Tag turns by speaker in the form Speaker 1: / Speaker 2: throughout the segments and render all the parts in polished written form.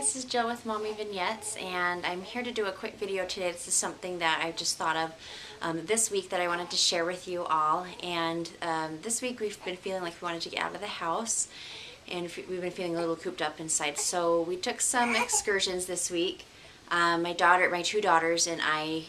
Speaker 1: this is Jill with Mommyvignettes, and I'm here to do a quick video today. This is something that I just thought of this week that I wanted to share with you all. And this week we've been feeling like we wanted to get out of the house, and we've been feeling a little cooped up inside. So we took some excursions this week. My two daughters and I,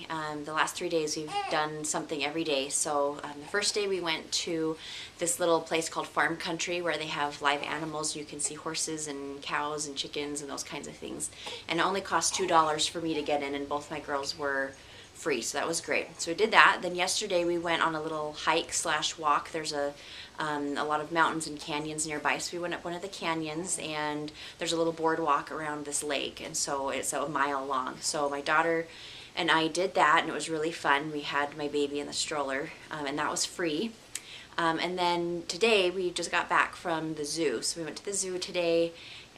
Speaker 1: the last 3 days we've done something every day. So the first day we went to this little place called Farm Country where they have live animals. You can see horses and cows and chickens and those kinds of things. And it only cost $2 for me to get in, and both my girls were free, so that was great. So we did that. Then yesterday we went on a little hike / walk. There's a lot of mountains and canyons nearby, so we went up one of the canyons, and there's a little boardwalk around this lake, and so it's a mile long. So my daughter and I did that, and it was really fun. We had my baby in the stroller, and that was free. And then today we just got back from the zoo, so we went to the zoo today.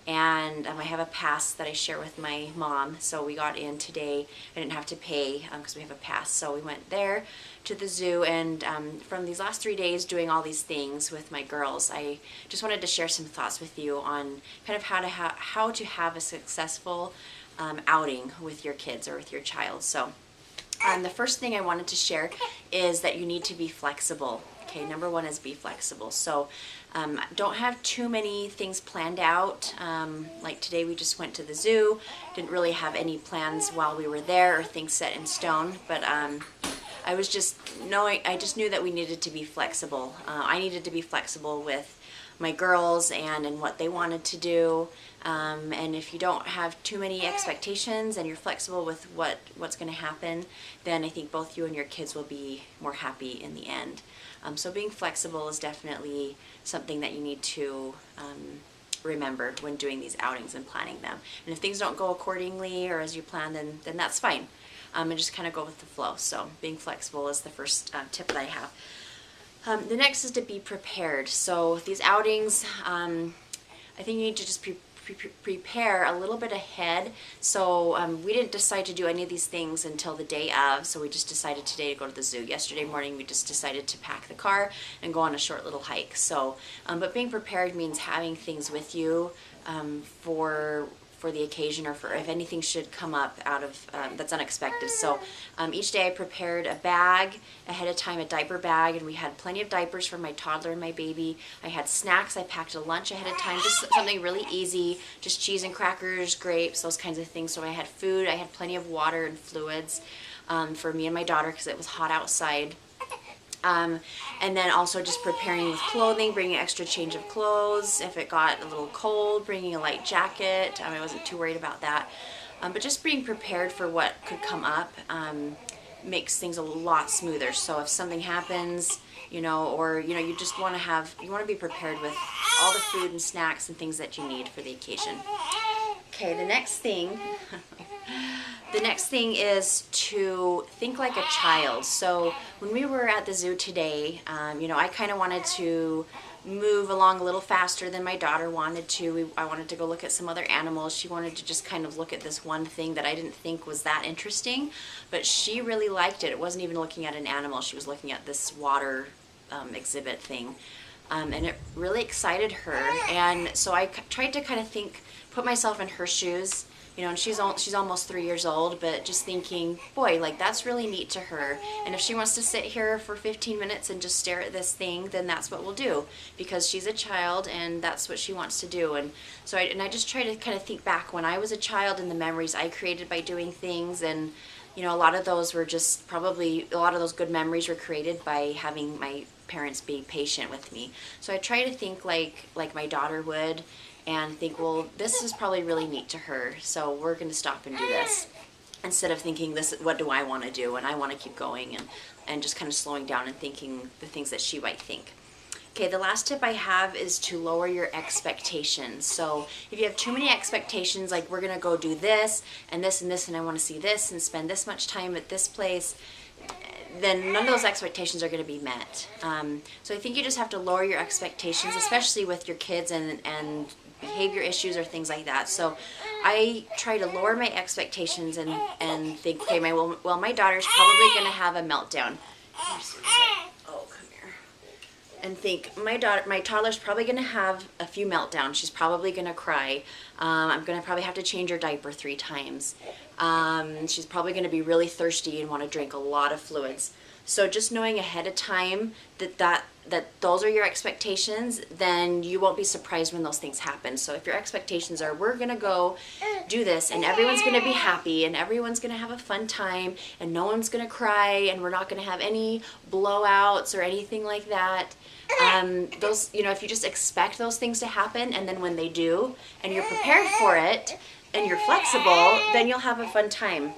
Speaker 1: And I have a pass that I share with my mom, so we got in today. I didn't have to pay because we have a pass, so we went there to the zoo. And from these last 3 days doing all these things with my girls, I just wanted to share some thoughts with you on kind of how to have a successful outing with your kids or with your child. So the first thing I wanted to share is that you need to be flexible. Okay, number one is be flexible. So don't have too many things planned out. Like today we just went to the zoo. Didn't really have any plans while we were there or things set in stone, but I just knew that we needed to be flexible. I needed to be flexible with my girls and what they wanted to do. And if you don't have too many expectations and you're flexible with what's going to happen, then I think both you and your kids will be more happy in the end. So being flexible is definitely something that you need to remember when doing these outings and planning them. And if things don't go accordingly or as you plan, then that's fine. And just kind of go with the flow. So being flexible is the first tip that I have. The next is to be prepared. So these outings, I think you need to just prepare a little bit ahead. So we didn't decide to do any of these things until the day of, so we just decided today to go to the zoo. Yesterday morning we just decided to pack the car and go on a short little hike. So but being prepared means having things with you for the occasion, or for if anything should come up out of that's unexpected. So each day I prepared a bag ahead of time, a diaper bag, and we had plenty of diapers for my toddler and my baby. I had snacks. I packed a lunch ahead of time, just something really easy, just cheese and crackers, grapes, those kinds of things. So I had food. I had plenty of water and fluids for me and my daughter because it was hot outside. And then also just preparing with clothing, bringing an extra change of clothes. If it got a little cold, bringing a light jacket. I wasn't too worried about that. But just being prepared for what could come up makes things a lot smoother. So if something happens, or you just want to be prepared with all the food and snacks and things that you need for the occasion. Okay, the next thing is to think like a child. So when we were at the zoo today, I kind of wanted to move along a little faster than my daughter wanted to. I wanted to go look at some other animals. She wanted to just kind of look at this one thing that I didn't think was that interesting, but she really liked it. It wasn't even looking at an animal. She was looking at this water exhibit thing. And it really excited her. And so I tried to kind of put myself in her shoes. And she's almost 3 years old, but just thinking, boy, like that's really neat to her. And if she wants to sit here for 15 minutes and just stare at this thing, then that's what we'll do, because she's a child and that's what she wants to do. And so I just try to kind of think back when I was a child and the memories I created by doing things. And a lot of those were just probably a lot of those good memories were created by having my parents being patient with me. So I try to think like my daughter would, and think, well, this is probably really neat to her, so we're going to stop and do this, instead of thinking, what do I want to do, and I want to keep going, and just kind of slowing down and thinking the things that she might think. Okay, the last tip I have is to lower your expectations. So if you have too many expectations, like we're going to go do this and this and this, and I want to see this and spend this much time at this place, then none of those expectations are going to be met. So I think you just have to lower your expectations, especially with your kids and behavior issues or things like that. So I try to lower my expectations and think, okay, my daughter's probably going to have a meltdown. Oh, come here. and think, my toddler's probably going to have a few meltdowns. She's probably going to cry. I'm going to probably have to change her diaper 3 times. She's probably going to be really thirsty and want to drink a lot of fluids. So just knowing ahead of time that those are your expectations, then you won't be surprised when those things happen. So if your expectations are, we're going to go do this and everyone's going to be happy and everyone's going to have a fun time and no one's going to cry and we're not going to have any blowouts or anything like that. Those, you know, if you just expect those things to happen and then when they do and you're prepared for it and you're flexible, then you'll have a fun time.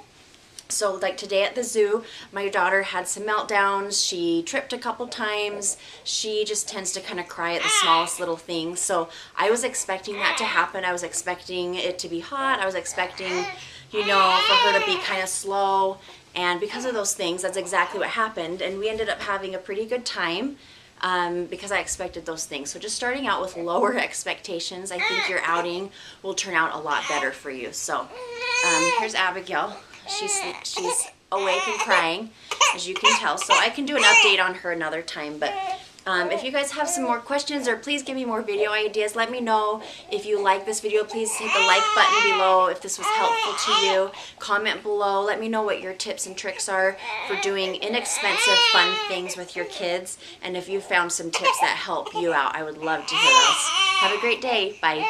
Speaker 1: So like today at the zoo, my daughter had some meltdowns. She tripped a couple times. She just tends to kind of cry at the smallest little things. So I was expecting that to happen. I was expecting it to be hot. I was expecting, you know, for her to be kind of slow. And because of those things, that's exactly what happened. And we ended up having a pretty good time. Because I expected those things. So just starting out with lower expectations, I think your outing will turn out a lot better for you. So here's Abigail. She's awake and crying, as you can tell. So I can do an update on her another time. But if you guys have some more questions or please give me more video ideas, let me know. If you like this video, please hit the like button below if this was helpful to you. Comment below. Let me know what your tips and tricks are for doing inexpensive, fun things with your kids. And if you found some tips that help you out, I would love to hear those. Have a great day. Bye.